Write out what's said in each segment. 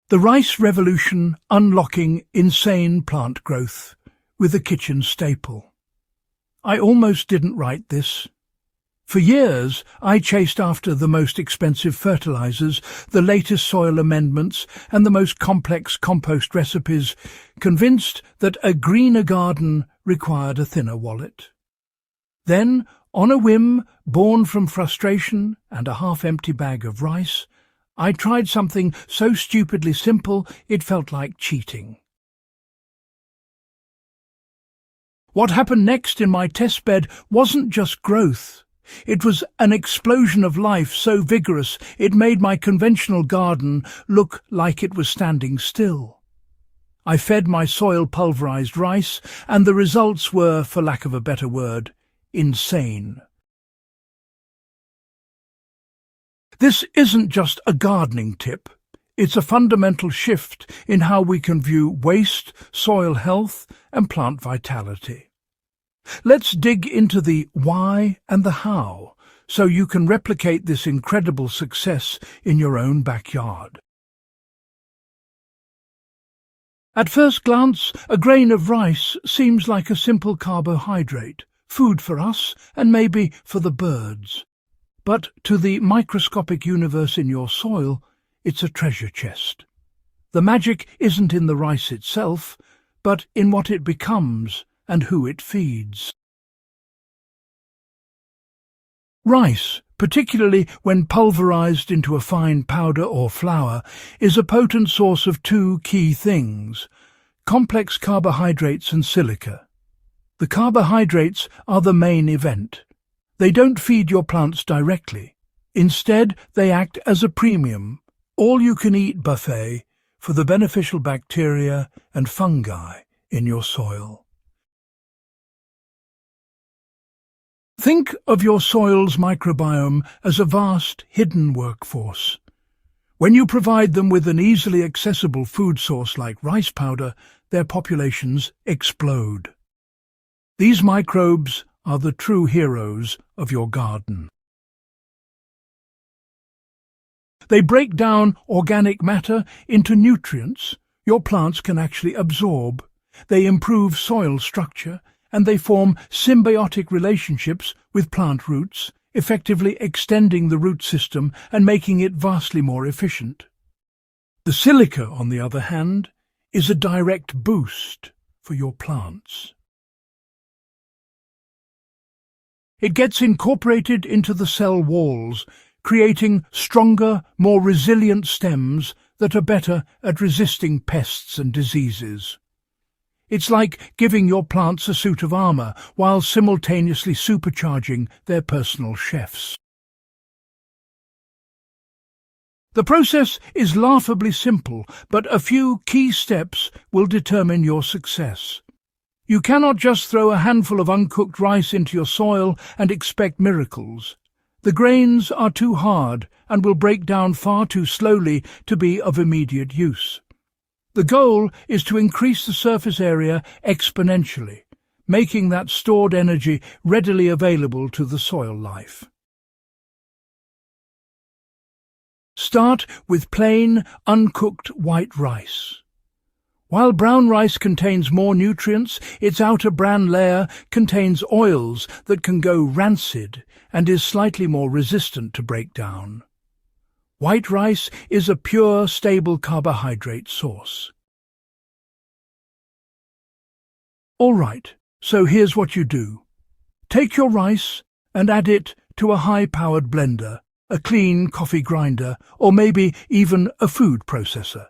The Rice Revolution Unlocking Insane Plant Growth with a Kitchen Staple. I almost didn't write this. For years, I chased after the most expensive fertilizers, the latest soil amendments, and the most complex compost recipes, convinced that a greener garden required a thinner wallet. Then, on a whim, born from frustration and a half-empty bag of rice, I tried something so stupidly simple it felt like cheating. What happened next in my testbed wasn't just growth. It was an explosion of life so vigorous it made my conventional garden look like it was standing still. I fed my soil pulverized rice, and the results were, for lack of a better word, insane. This isn't just a gardening tip. It's a fundamental shift in how we can view waste, soil health, and plant vitality. Let's dig into the why and the how, so you can replicate this incredible success in your own backyard. At first glance, a grain of rice seems like a simple carbohydrate, food for us and maybe for the birds. But to the microscopic universe in your soil, it's a treasure chest. The magic isn't in the rice itself, but in what it becomes and who it feeds. Rice, particularly when pulverized into a fine powder or flour, is a potent source of two key things: complex carbohydrates and silica. The carbohydrates are the main event. They don't feed your plants directly. Instead, they act as a premium, all-you-can-eat buffet for the beneficial bacteria and fungi in your soil. Think of your soil's microbiome as a vast, hidden workforce. When you provide them with an easily accessible food source like rice powder, their populations explode. These microbes are the true heroes of your garden. They break down organic matter into nutrients your plants can actually absorb. They improve soil structure, and they form symbiotic relationships with plant roots, effectively extending the root system and making it vastly more efficient. The silica, on the other hand, is a direct boost for your plants. It gets incorporated into the cell walls, creating stronger, more resilient stems that are better at resisting pests and diseases. It's like giving your plants a suit of armor while simultaneously supercharging their personal chefs. The process is laughably simple, but a few key steps will determine your success. You cannot just throw a handful of uncooked rice into your soil and expect miracles. The grains are too hard and will break down far too slowly to be of immediate use. The goal is to increase the surface area exponentially, making that stored energy readily available to the soil life. Start with plain, uncooked white rice. While brown rice contains more nutrients, its outer bran layer contains oils that can go rancid and is slightly more resistant to breakdown. White rice is a pure, stable carbohydrate source. All right, so here's what you do. Take your rice and add it to a high-powered blender, a clean coffee grinder, or maybe even a food processor.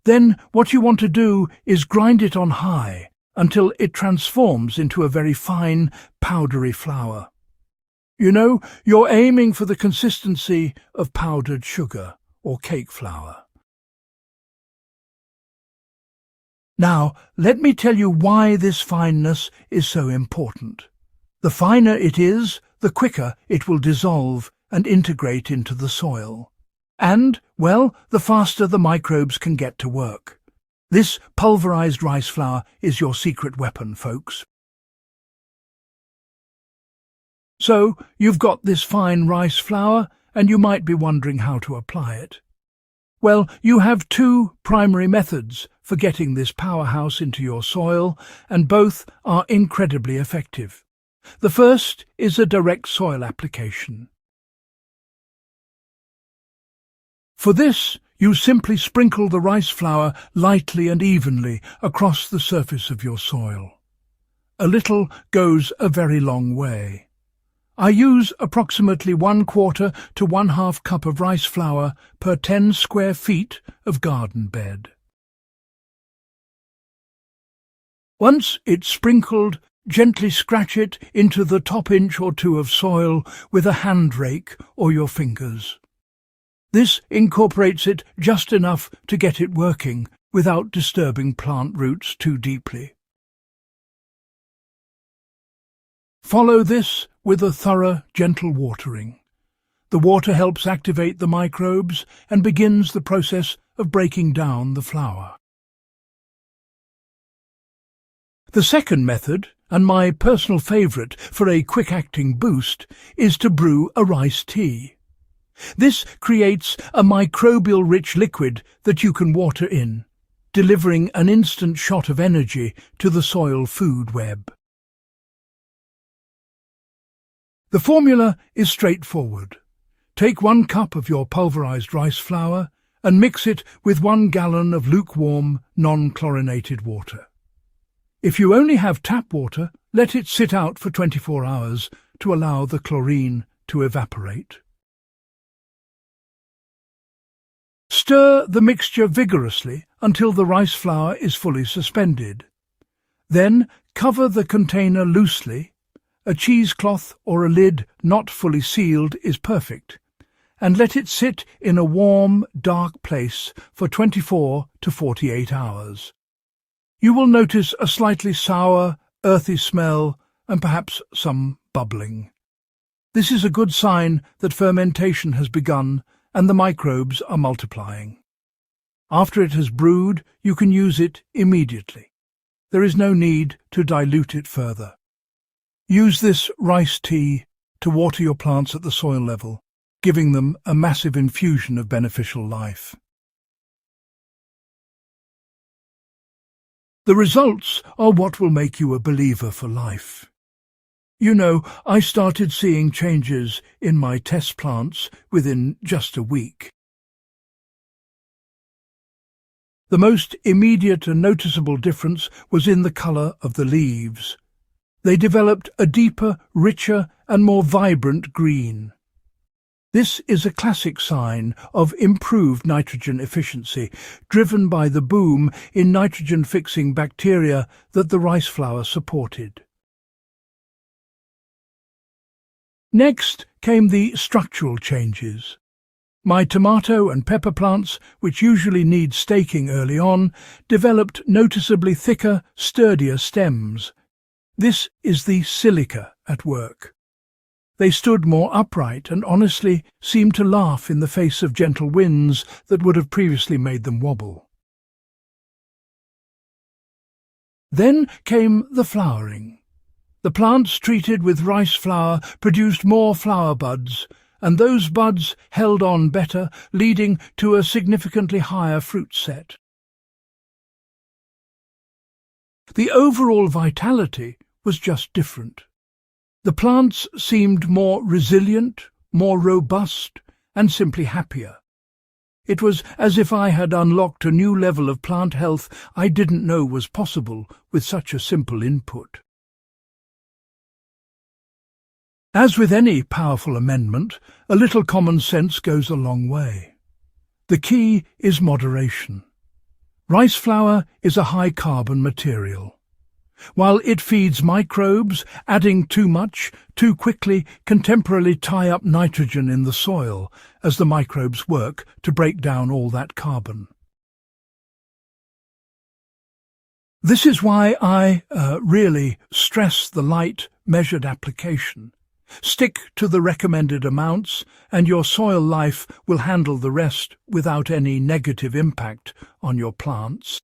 Then what you want to do is grind it on high until it transforms into a very fine, powdery flour. You know, you're aiming for the consistency of powdered sugar or cake flour. Now, let me tell you why this fineness is so important. The finer it is, the quicker it will dissolve and integrate into the soil. And, well, the faster the microbes can get to work. This pulverized rice flour is your secret weapon, folks. So, you've got this fine rice flour, and you might be wondering how to apply it. Well, you have two primary methods for getting this powerhouse into your soil, and both are incredibly effective. The first is a direct soil application. For this, you simply sprinkle the rice flour lightly and evenly across the surface of your soil. A little goes a very long way. I use approximately 1/4 to 1/2 cup of rice flour per 10 square feet of garden bed. Once it's sprinkled, gently scratch it into the top inch or two of soil with a hand rake or your fingers. This incorporates it just enough to get it working without disturbing plant roots too deeply. Follow this with a thorough, gentle watering. The water helps activate the microbes and begins the process of breaking down the flour. The second method, and my personal favourite for a quick-acting boost, is to brew a rice tea. This creates a microbial-rich liquid that you can water in, delivering an instant shot of energy to the soil food web. The formula is straightforward. Take 1 cup of your pulverized rice flour and mix it with 1 gallon of lukewarm, non-chlorinated water. If you only have tap water, let it sit out for 24 hours to allow the chlorine to evaporate. Stir the mixture vigorously until the rice flour is fully suspended. Then cover the container loosely. A cheesecloth or a lid not fully sealed is perfect, and let it sit in a warm, dark place for 24 to 48 hours. You will notice a slightly sour, earthy smell and perhaps some bubbling. This is a good sign that fermentation has begun and the microbes are multiplying. After it has brewed, you can use it immediately. There is no need to dilute it further. Use this rice tea to water your plants at the soil level, giving them a massive infusion of beneficial life. The results are what will make you a believer for life. You know, I started seeing changes in my test plants within just a week. The most immediate and noticeable difference was in the colour of the leaves. They developed a deeper, richer and more vibrant green. This is a classic sign of improved nitrogen efficiency, driven by the boom in nitrogen-fixing bacteria that the rice flour supported. Next came the structural changes. My tomato and pepper plants, which usually need staking early on, developed noticeably thicker, sturdier stems. This is the silica at work. They stood more upright and honestly seemed to laugh in the face of gentle winds that would have previously made them wobble. Then came the flowering. The plants treated with rice flour produced more flower buds, and those buds held on better, leading to a significantly higher fruit set. The overall vitality was just different. The plants seemed more resilient, more robust, and simply happier. It was as if I had unlocked a new level of plant health I didn't know was possible with such a simple input. As with any powerful amendment, a little common sense goes a long way. The key is moderation. Rice flour is a high-carbon material. While it feeds microbes, adding too much, too quickly can temporarily tie up nitrogen in the soil as the microbes work to break down all that carbon. This is why I really stress the light, measured application. Stick to the recommended amounts, and your soil life will handle the rest without any negative impact on your plants.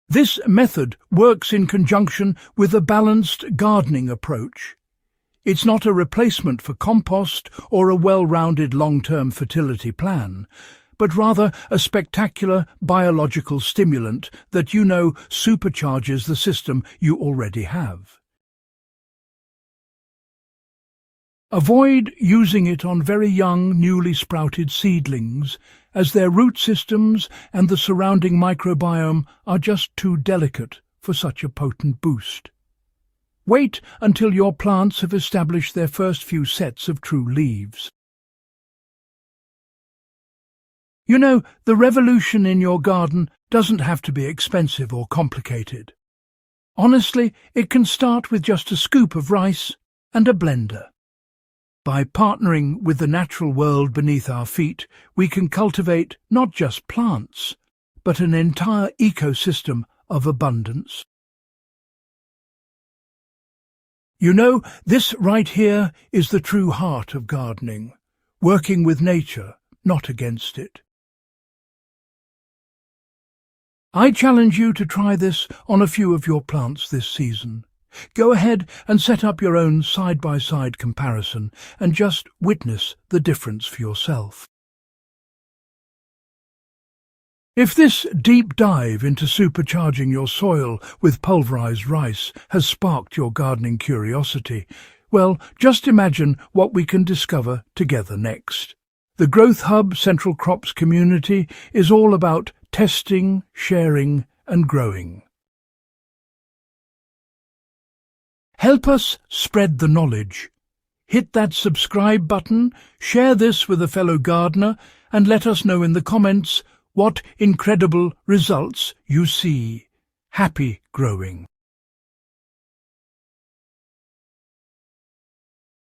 This method works in conjunction with a balanced gardening approach. It's not a replacement for compost or a well-rounded long-term fertility plan, but rather a spectacular biological stimulant that you know supercharges the system you already have. Avoid using it on very young, newly sprouted seedlings, as their root systems and the surrounding microbiome are just too delicate for such a potent boost. Wait until your plants have established their first few sets of true leaves. You know, the revolution in your garden doesn't have to be expensive or complicated. Honestly, it can start with just a scoop of rice and a blender. By partnering with the natural world beneath our feet, we can cultivate not just plants, but an entire ecosystem of abundance. You know, this right here is the true heart of gardening, working with nature, not against it. I challenge you to try this on a few of your plants this season. Go ahead and set up your own side-by-side comparison and just witness the difference for yourself. If this deep dive into supercharging your soil with pulverized rice has sparked your gardening curiosity, well, just imagine what we can discover together next. The Growth Hub Central Crops community is all about testing, sharing, and growing. Help us spread the knowledge. Hit that subscribe button, share this with a fellow gardener, and let us know in the comments what incredible results you see. Happy growing!